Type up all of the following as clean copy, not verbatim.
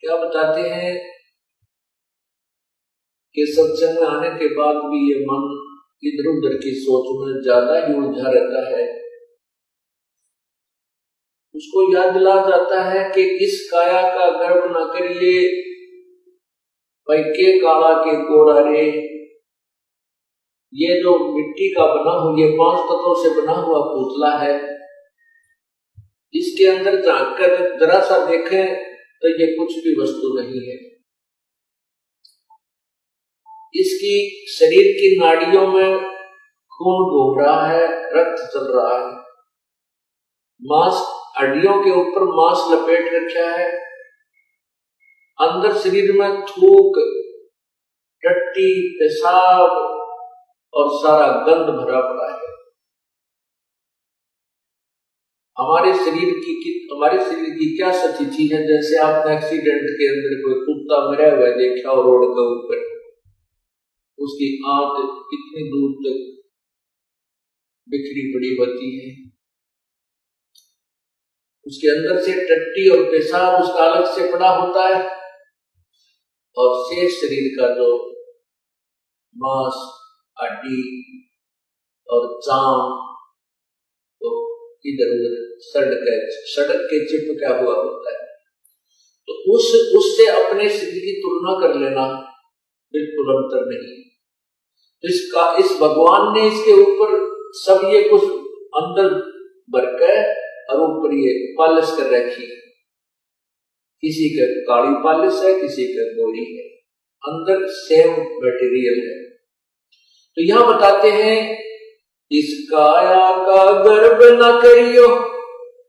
क्या बताते हैं कि सत्संग में आने के बाद भी ये मन इधर उधर की सोच में ज्यादा ही उलझा रहता है। उसको याद दिला जाता है कि इस काया का गर्व न करिए, भाई के काला के गोरा रे। ये जो मिट्टी का बना हुआ, ये 5 तत्वों से बना हुआ पुतला है, इसके अंदर झांक कर जरा सा देखें तो ये कुछ भी वस्तु नहीं है। इसकी शरीर की नाड़ियों में खून घूम रहा है, रक्त चल रहा है, मांस हड्डियों के ऊपर मांस लपेट रखा है, अंदर शरीर में थूक, टट्टी, पेशाब और सारा गंध भरा पड़ा है। हमारे शरीर की क्या स्थिति है? जैसे आपने एक्सीडेंट के अंदर कोई कुत्ता मरा हुआ देखा और रोड के ऊपर, उसकी आंत कितनी दूर तक बिखरी पड़ी होती है, उसके अंदर से टट्टी और पेशाब उसका अलग से पड़ा होता है, और शेष शरीर का जो मांस, हड्डी और चाम तो इधर उधर सड़क के चिपका हुआ होता है। तो उससे अपने शरीर की तुलना कर लेना बिल्कुल अंतर नहीं। इस भगवान ने इसके ऊपर सब ये कुछ अंदर भर कर और ऊपर ये पालिश कर रखी है। किसी का काली पालिश है, किसी का गोरी है, अंदर सेम मटेरियल है। तो यहां बताते हैं इस काया का गर्व न करियो,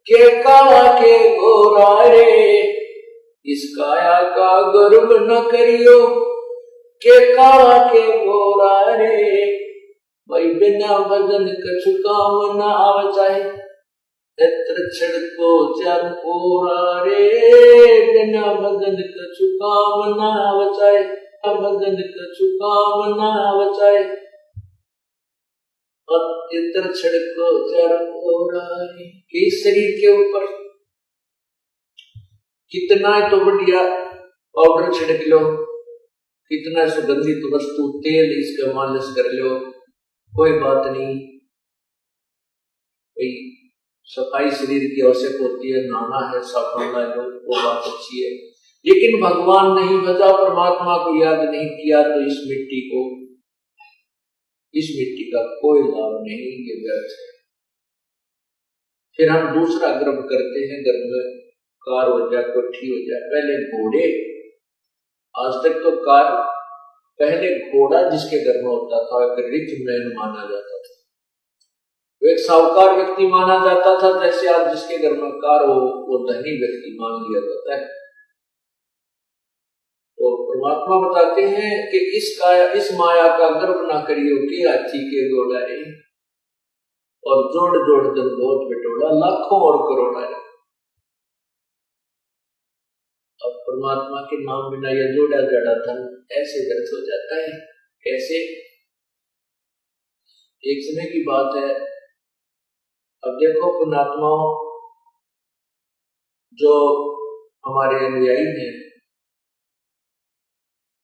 के काला के गोरा रे। इस काया का गर्व न करियो, के काला के गोरा रे। भाई बिना भजन कछु काम न आवे चाहे, एत्र छिड़को चार ओरा रे। बिना भजन कछु काम न आवे चाहे, भजन कछु काम न आवे चाहे, इतर छिड़को चार ओरा रे। इस शरीर के ऊपर कितना तो बढ़िया पाउडर छिड़क लो, कितना सुगंधित वस्तु तेल इसका मालिश कर लो, कोई बात नहीं। भाई सफाई शरीर की आवश्यक होती है, नहाना है, साबुन ला लो, वो बात अच्छी है। लेकिन भगवान नहीं भजा, परमात्मा को याद नहीं किया, तो इस मिट्टी का कोई लाभ नहीं, ये व्यर्थ है। फिर हम दूसरा गर्व करते हैं, गर्व में कार हो जाए, कोठी हो जाए। पहले घोड़े, आज तक तो कार, पहले घोड़ा जिसके घर में होता था एक रिच मैन माना जाता था, वो एक साहूकार व्यक्ति माना जाता था। जैसे आज जिसके घर में कार हो वो धनी व्यक्ति मान लिया जाता है। तो परमात्मा बताते हैं कि इस माया का गर्व ना करियो, के हाथी के घोड़ा रे। और जोड़ जोड़ जब बहुत बिटोड़ा, लाखों और करोड़ा रे। अब परमात्मा के नाम बिना यह जोड़ा जड़ा धन ऐसे व्यर्थ हो जाता है। कैसे? एक समय की बात है, अब देखो पुण्यात्माओं, जो हमारे अनुयायी हैं,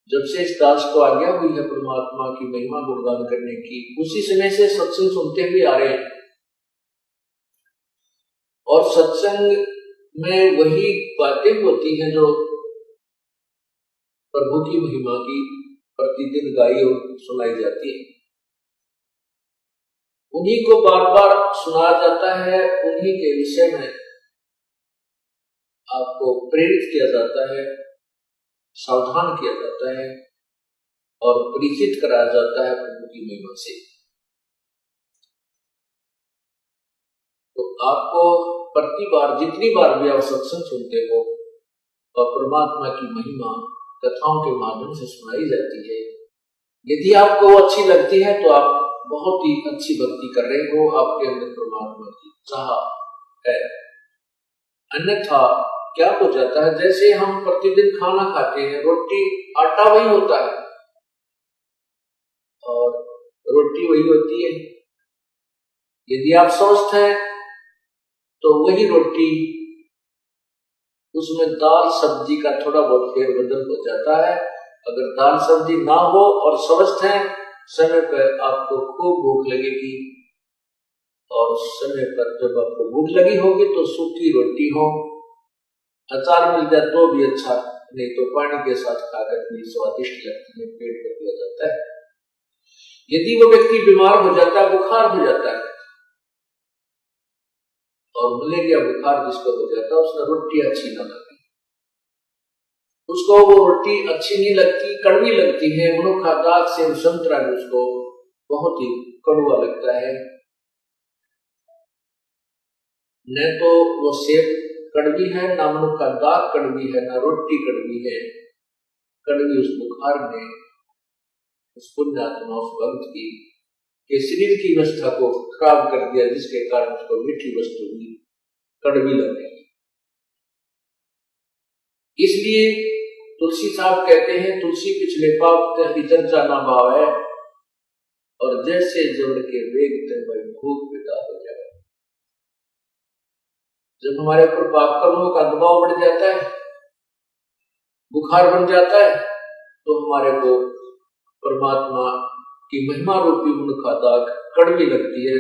जब से इस दास को आज्ञा हुई है परमात्मा की महिमा गुणगान करने की, उसी समय से सत्संग सुनते हुए आ रहे हैं। और सत्संग में वही बातें होती हैं जो प्रभु की महिमा की प्रतिदिन गाई और सुनाई जाती है। उन्हीं को बार बार सुनाया जाता है, उन्हीं के विषय में आपको प्रेरित किया जाता है, सावधान किया जाता है और परिचित कराया जाता है प्रभु की महिमा से। तो आपको प्रति बार, जितनी बार भी आप सत्संग सुनते हो और परमात्मा की महिमा कथाओं के माध्यम से सुनाई जाती है, यदि आपको वो अच्छी लगती है तो आप बहुत ही अच्छी भक्ति कर रहे हो, आपके अंदर परमात्मा की चाह है। अन्यथा क्या हो जाता है, जैसे हम प्रतिदिन खाना खाते हैं, रोटी आटा वही होता है और रोटी वही होती है। यदि आप स्वस्थ हैं तो वही रोटी उसमें दाल सब्जी का थोड़ा बहुत फेरबदल हो जाता है। अगर दाल सब्जी ना हो और स्वस्थ है, समय पर आपको खूब भूख लगेगी, और समय पर जब आपको भूख लगी होगी तो सूखी रोटी हो, अचार मिल जाए तो भी अच्छा, नहीं तो पानी के साथ खाकर भी स्वादिष्ट लगती है, पेट भर हो जाता है। यदि वो व्यक्ति बीमार हो जाता है, बुखार हो जाता है, और मलेरिया बुखार जिसको हो जाता है, उसने रोटी अच्छी ना लगती, उसको वो रोटी अच्छी नहीं लगती, कड़वी लगती है, मनुखा दाग से संतरा उसको बहुत ही कड़वा लगता है। न तो वो सेब कड़वी है, ना मनुखा दाग कड़वी है, ना रोटी कड़वी है। कड़वी उस बुखार ने, उस पुण्यात्मा, उस भक्त की के शरीर की अवस्था को खराब कर दिया, जिसके कारण उसको मीठी वस्तु भी कड़वी लग गई। इसलिए तुलसी साहब कहते हैं, तुलसी पिछले पाप की चर्चा ना भावे, और जैसे जड़ के वेग ते भूख पैदा हो जाए। जब हमारे ऊपर पाप कर्मों का दबाव बढ़ जाता है, बुखार बन जाता है, तो हमारे को परमात्मा की महिमा रूपी मनुखा दाग कड़वी लगती है,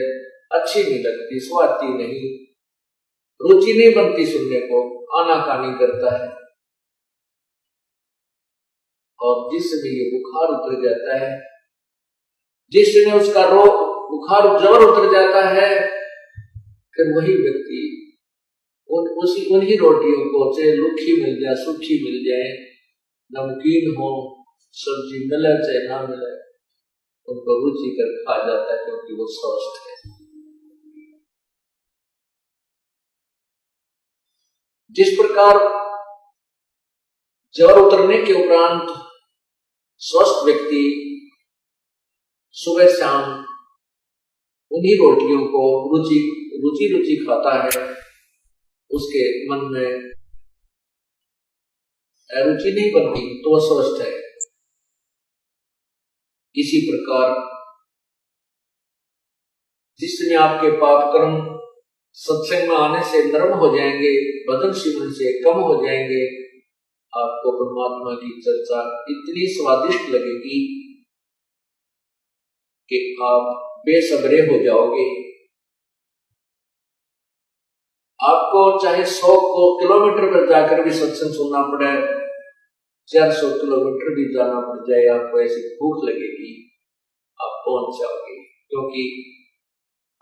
अच्छी नहीं लगती, स्वादी नहीं, रुचि नहीं बनती, सुनने को आनाकानी करता है। और जिस समय ये बुखार उतर जाता है, जिस समय उसका रोग बुखार जबर उतर जाता है, फिर वही व्यक्ति उन्हीं रोटियों को, चाहे रूखी मिल जाए, सूखी मिल जाए, नमकीन हो, सब्जी मिले चाहे ना मिले, उनको रुचि कर खा जाता है, क्योंकि वो स्वस्थ है। जिस प्रकार जबर उतरने के उपरांत स्वस्थ व्यक्ति सुबह शाम उन्हीं रोटियों को रुचि खाता है, उसके मन में रुचि नहीं बनती, तो वह स्वस्थ है। इसी प्रकार जिस समय आपके पाप कर्म सत्संग में आने से नरम हो जाएंगे, भजन सिमरन से कम हो जाएंगे, आपको परमात्मा की चर्चा इतनी स्वादिष्ट लगेगी कि आप बेसब्रे हो जाओगे। आपको चाहे 100 किलोमीटर पर जाकर भी सत्संग सुनना पड़े, 400 किलोमीटर भी जाना पड़ जाए, आपको ऐसी भूख लगेगी, आप पहुंच जाओगे, क्योंकि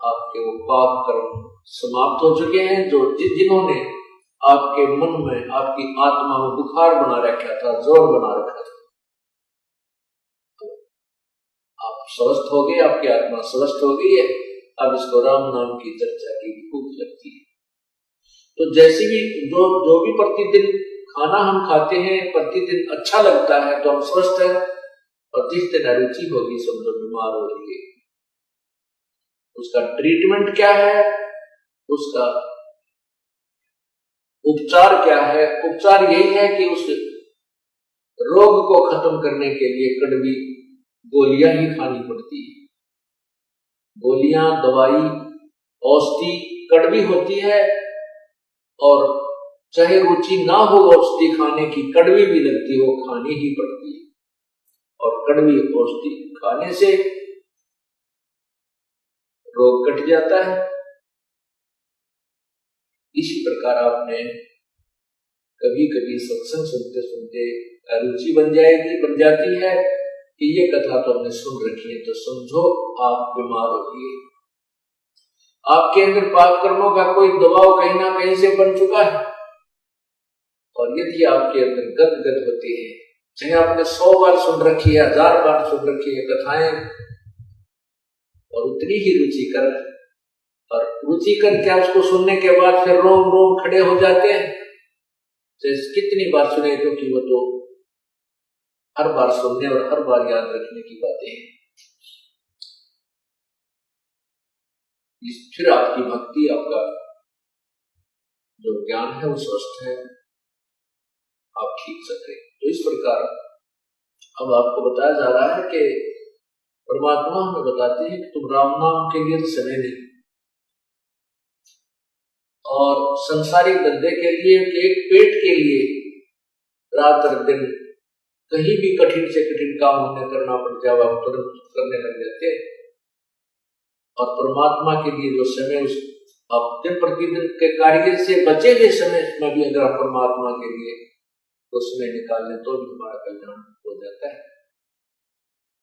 आपके वो पाप कर्म समाप्त हो चुके हैं, जो जिन्होंने आपके मन में, आपकी आत्मा में बुखार बना रखा था, जोर बना रखा था। आप स्वस्थ हो गए, आपकी आत्मा स्वस्थ हो गई है। अब इसको राम नाम की चर्चा की भूख लगती है। तो जैसे भी जो भी प्रतिदिन खाना हम खाते हैं, प्रतिदिन अच्छा लगता है, तो हम स्वस्थ हैं, और जिस दिन अरुचि होगी, समझो बीमार हो गए। उसका ट्रीटमेंट क्या है, उसका उपचार क्या है? उपचार यही है कि उस रोग को खत्म करने के लिए कड़वी गोलियां ही खानी पड़ती है। गोलियां, दवाई, औषधि कड़वी होती है, और चाहे रुचि ना हो औषधि खाने की, कड़वी भी लगती हो, खानी ही पड़ती है। और कड़वी औषधि खाने से रोग कट जाता है। इसी प्रकार आपने कभी कभी सत्संग सुनते सुनते रुचि बन जाती है कि ये कथा तो हमने सुन रखी है, तो समझो आप बीमार हो गए, आपके अंदर पाप कर्मों का कोई दबाव कहीं ना कहीं से बन चुका है। और यदि आपके अंदर गदगद होती है, चाहे आपने 100 बार सुन रखी है, 1000 बार सुन रखी है कथाएं, और उतनी ही रुचिकर, और रुचिकर क्या, उसको सुनने के बाद फिर रोम रोम खड़े हो जाते हैं, कितनी बार सुने, क्योंकि वो तो हर बार सुनने और हर बार याद रखने की बातें हैं। फिर आपकी भक्ति, आपका जो ज्ञान है वो स्वस्थ है, आप ठीक सकते। तो इस प्रकार अब आपको बताया जा रहा है कि परमात्मा हमें बताते हैं कि तुम राम नाम के लिए समय नहीं, और संसारिक धंधे के लिए, एक पेट के लिए रात और दिन कहीं भी कठिन से कठिन काम हमें करना पड़ जाए हम तुरंत करने लग जाते हैं। और परमात्मा के लिए जो समय उस अब दिन प्रतिदिन के कार्य से बचे हुए समय में भी अगर परमात्मा के लिए तो समय निकाल लें तो भी हमारा कल्याण हो जाता है।